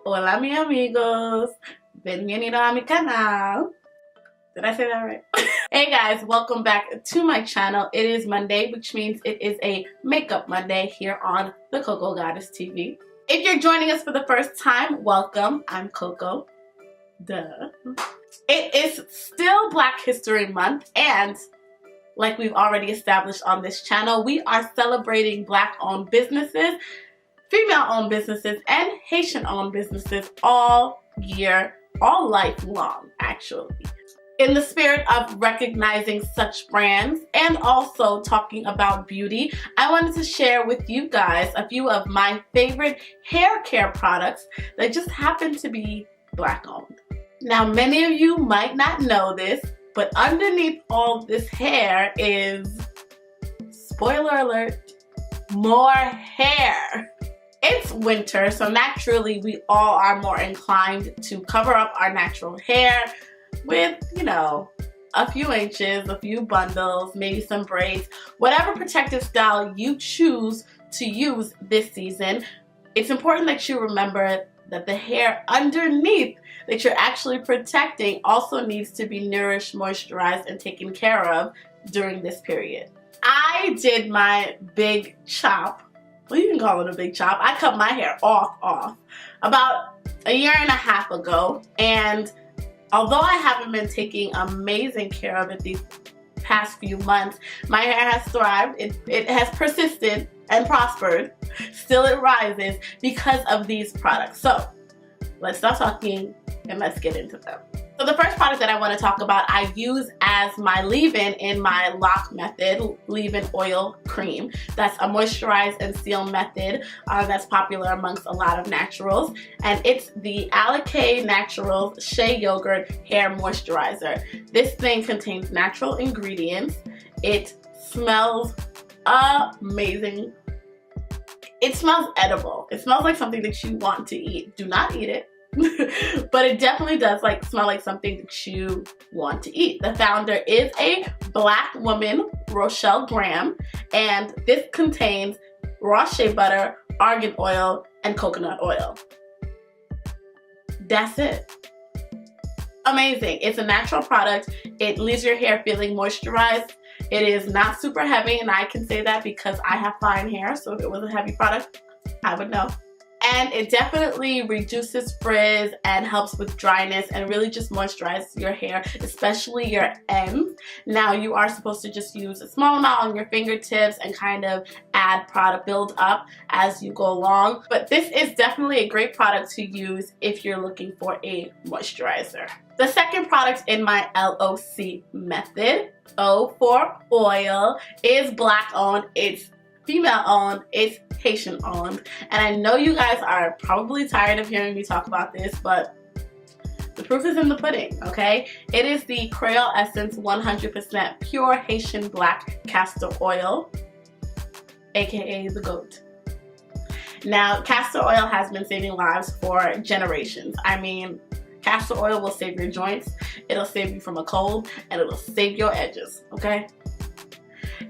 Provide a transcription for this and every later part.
Hola mi amigos, bienvenido a mi canal. Did I say that right? Hey guys, welcome back to my channel. It is Monday, which means it is a makeup Monday here on the Coco Goddess TV. If you're joining us for the first time, welcome. I'm Coco. Duh. It is still Black History Month, and like we've already established on this channel, we are celebrating Black-owned businesses, female-owned businesses, and Haitian-owned businesses all year, all life long, actually. In the spirit of recognizing such brands and also talking about beauty, I wanted to share with you guys a few of my favorite hair care products that just happen to be Black-owned. Now, many of you might not know this, but underneath all this hair is, spoiler alert, more hair. It's winter, so naturally we all are more inclined to cover up our natural hair with, you know, a few inches, a few bundles, maybe some braids, whatever protective style you choose to use this season. It's important that you remember that the hair underneath that you're actually protecting also needs to be nourished, moisturized, and taken care of during this period. I did my big chop. Well, you can call it a big chop. I cut my hair off about a year and a half ago, and although I haven't been taking amazing care of it these past few months, my hair has thrived. It has persisted and prospered. Still it rises because of these products. So let's stop talking and let's get into them. So the first product that I want to talk about, I use as my leave-in in my lock method, leave-in oil cream. That's a moisturize and seal method that's popular amongst a lot of naturals. And it's the Alikay Naturals Shea Yogurt Hair Moisturizer. This thing contains natural ingredients. It smells amazing. It smells edible. It smells like something that you want to eat. Do not eat it. But it definitely does smell like something that you want to eat. The founder is a Black woman, Rochelle Graham, and this contains raw shea butter, argan oil, and coconut oil. That's it. Amazing. It's a natural product. It leaves your hair feeling moisturized. It is not super heavy, and I can say that because I have fine hair, so if it was a heavy product, I would know. And it definitely reduces frizz and helps with dryness and really just moisturizes your hair, especially your ends. Now, you are supposed to just use a small amount on your fingertips and kind of add product, build up as you go along. But this is definitely a great product to use if you're looking for a moisturizer. The second product in my LOC method, O for oil, is Black owned. It's female owned, it's Haitian owned, and I know you guys are probably tired of hearing me talk about this, but the proof is in the pudding, okay? It is the Kreyol Essence 100% pure Haitian black castor oil, aka the GOAT. Now, castor oil has been saving lives for generations. I mean, castor oil will save your joints, it'll save you from a cold, and it'll save your edges, okay?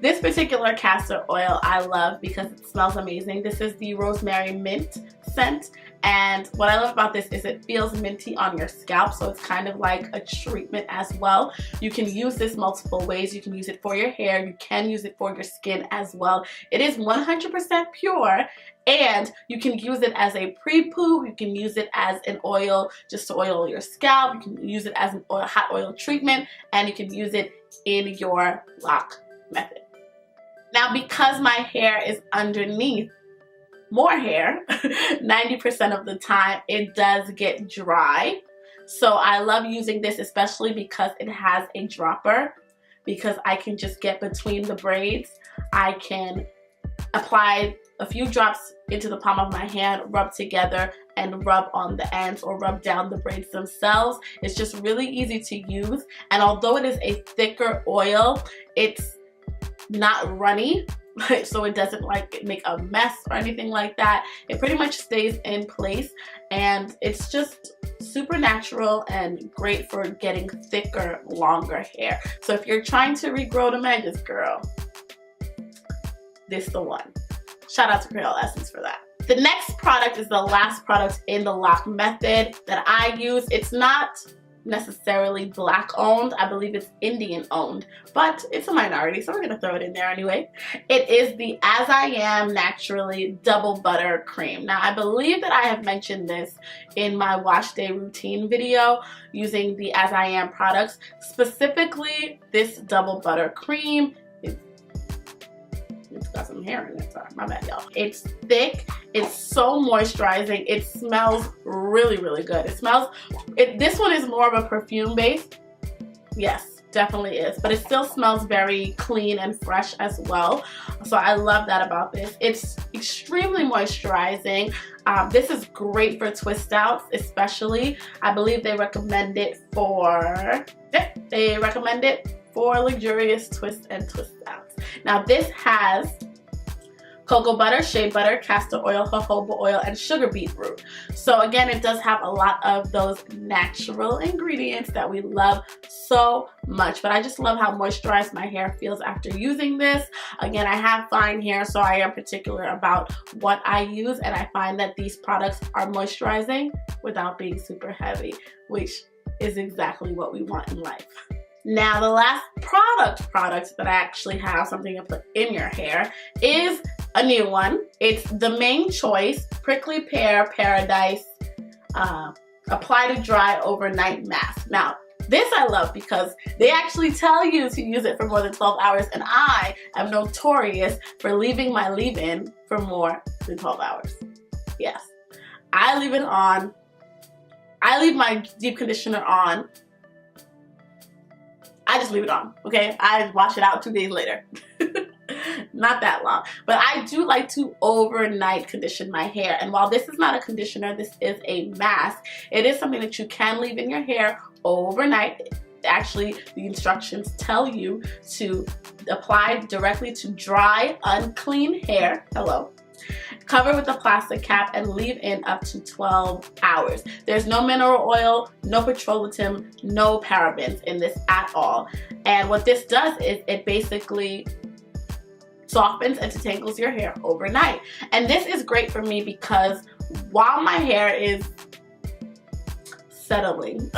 This particular castor oil I love because it smells amazing. This is the rosemary mint scent, and what I love about this is it feels minty on your scalp, so it's kind of like a treatment as well. You can use this multiple ways. You can use it for your hair, you can use it for your skin as well. It is 100% pure, and you can use it as a pre-poo, you can use it as an oil just to oil your scalp, you can use it as an hot oil treatment, and you can use it in your lock method. Now, because my hair is underneath more hair, 90% of the time it does get dry. So I love using this, especially because it has a dropper, because I can just get between the braids. I can apply a few drops into the palm of my hand, rub together, and rub on the ends or rub down the braids themselves. It's just really easy to use, and although it is a thicker oil, it's not runny, so it doesn't make a mess or anything like that. It pretty much stays in place, and it's just super natural and great for getting thicker, longer hair. So if you're trying to regrow the edges, girl, this is the one. Shout out to Kreyol Essence for that. The next product is the last product in the lock method that I use. It's not necessarily black owned. I believe it's Indian owned, but it's a minority, so we're gonna throw it in there anyway. It is the As I Am Naturally Double Butter Cream. Now, I believe that I have mentioned this in my wash day routine video using the As I Am products. Specifically, this Double Butter Cream. It's got some hair in it, sorry, my bad, y'all. It's thick, it's so moisturizing, it smells really, really good. This one is more of a perfume base. Yes, definitely is, but it still smells very clean and fresh as well. So I love that about this. It's extremely moisturizing. This is great for twist outs, especially. I believe they recommend it for, luxurious twist and twist outs. Now this has cocoa butter, shea butter, castor oil, jojoba oil, and sugar beetroot. So again, it does have a lot of those natural ingredients that we love so much. But I just love how moisturized my hair feels after using this. Again, I have fine hair, so I am particular about what I use, and I find that these products are moisturizing without being super heavy, which is exactly what we want in life. Now, the last product that I actually have something to put in your hair is a new one. It's the Main Choice Prickly Pear Paradise Apply to Dry Overnight Mask. Now, this I love because they actually tell you to use it for more than 12 hours, and I am notorious for leaving my leave-in for more than 12 hours. Yes, I leave it on. I leave my deep conditioner on. I just leave it on, okay? I wash it out 2 days later. Not that long. But I do like to overnight condition my hair. And while this is not a conditioner, this is a mask. It is something that you can leave in your hair overnight. Actually, the instructions tell you to apply directly to dry, unclean hair. Hello. Cover with a plastic cap and leave in up to 12 hours. There's no mineral oil, no petroleum, no parabens in this at all. And what this does is it basically softens and detangles your hair overnight. And this is great for me because while my hair is settling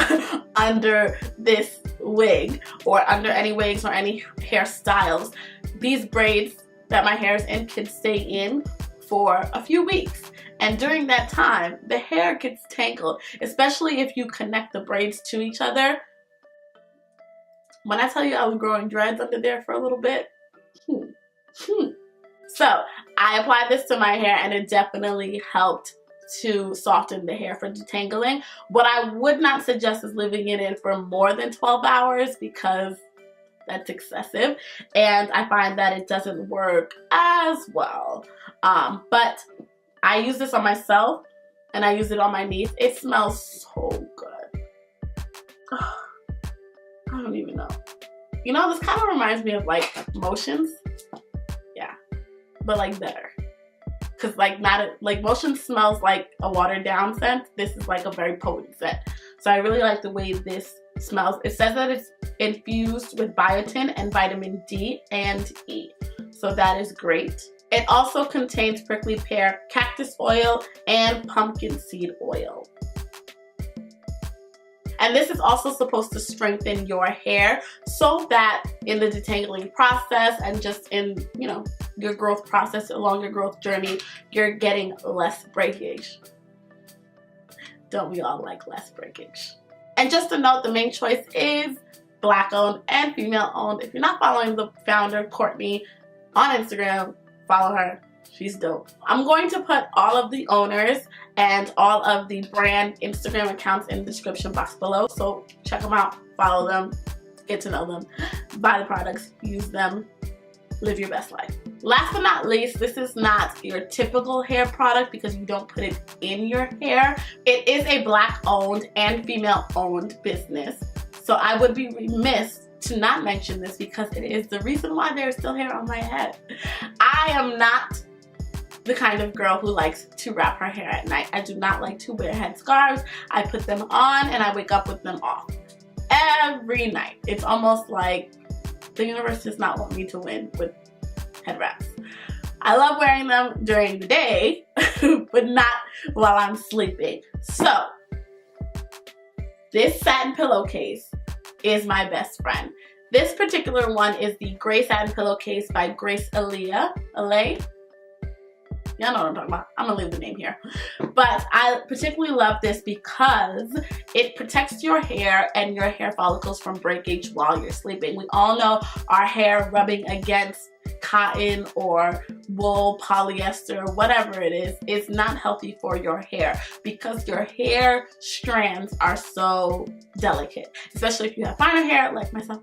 under this wig or under any wigs or any hairstyles, these braids that my hair is in can stay in for a few weeks, and during that time the hair gets tangled, especially if you connect the braids to each other. When I tell you I was growing dreads under there for a little bit, so I applied this to my hair and it definitely helped to soften the hair for detangling. What I would not suggest is leaving it in for more than 12 hours because that's excessive, and I find that it doesn't work as well. But I use this on myself and I use it on my niece. It smells so good. Oh, I don't even know. You know, this kind of reminds me of like Motions. Yeah, but like better. Cause like Motion smells like a watered down scent. This is like a very potent scent. So I really like the way this smells. It says that it's infused with biotin and vitamin D and E. So that is great. It also contains prickly pear, cactus oil, and pumpkin seed oil. And this is also supposed to strengthen your hair so that in the detangling process and just in, you know, your growth process, along your growth journey, you're getting less breakage. Don't we all like less breakage? And just to note, the Main Choice is Black owned and female owned. If you're not following the founder, Courtney, on Instagram, follow her. She's dope. I'm going to put all of the owners and all of the brand Instagram accounts in the description box below. So check them out, follow them, get to know them, buy the products, use them, live your best life. Last but not least, this is not your typical hair product because you don't put it in your hair. It is a Black owned and female owned business. So I would be remiss to not mention this because it is the reason why there is still hair on my head. I am not the kind of girl who likes to wrap her hair at night. I do not like to wear head scarves. I put them on and I wake up with them off every night. It's almost like the universe does not want me to win with head wraps. I love wearing them during the day, but not while I'm sleeping. So, this satin pillowcase is my best friend. This particular one is the Gray Satin Pillowcase by Eleyae. Y'all know what I'm talking about. I'm gonna leave the name here. But I particularly love this because it protects your hair and your hair follicles from breakage while you're sleeping. We all know our hair rubbing against cotton or wool, polyester, whatever it is not healthy for your hair because your hair strands are so delicate, especially if you have finer hair like myself,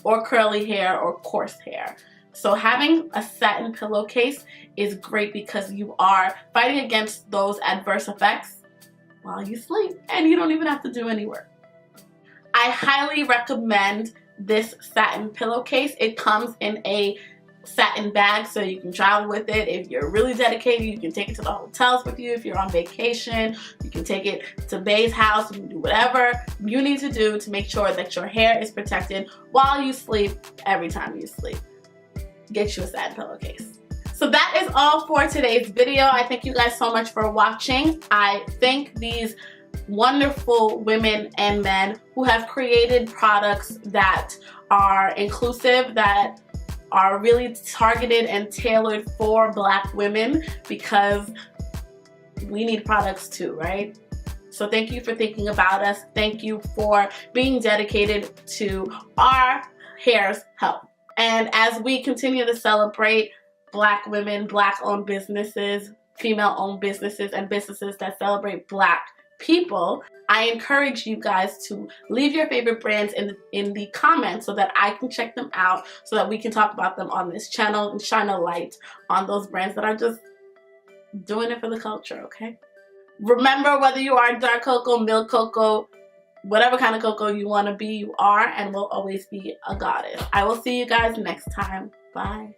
or curly hair or coarse hair. So having a satin pillowcase is great because you are fighting against those adverse effects while you sleep and you don't even have to do any work. I highly recommend this satin pillowcase. It comes in a satin bag so you can travel with it. If you're really dedicated, you can take it to the hotels with you. If you're on vacation, you can take it to Bae's house. You can do whatever you need to do to make sure that your hair is protected while you sleep, every time you sleep. Get you a satin pillowcase. So that is all for today's video. I thank you guys so much for watching. I thank these wonderful women and men who have created products that are inclusive, that are really targeted and tailored for Black women, because we need products too, right? So thank you for thinking about us. Thank you for being dedicated to our hair's health. And as we continue to celebrate Black women, Black-owned businesses, female-owned businesses, and businesses that celebrate Black people, I encourage you guys to leave your favorite brands in the comments so that I can check them out, so that we can talk about them on this channel and shine a light on those brands that are just doing it for the culture, okay? Remember, whether you are dark cocoa, milk cocoa, whatever kind of cocoa you want to be, you are and will always be a goddess. I will see you guys next time. Bye.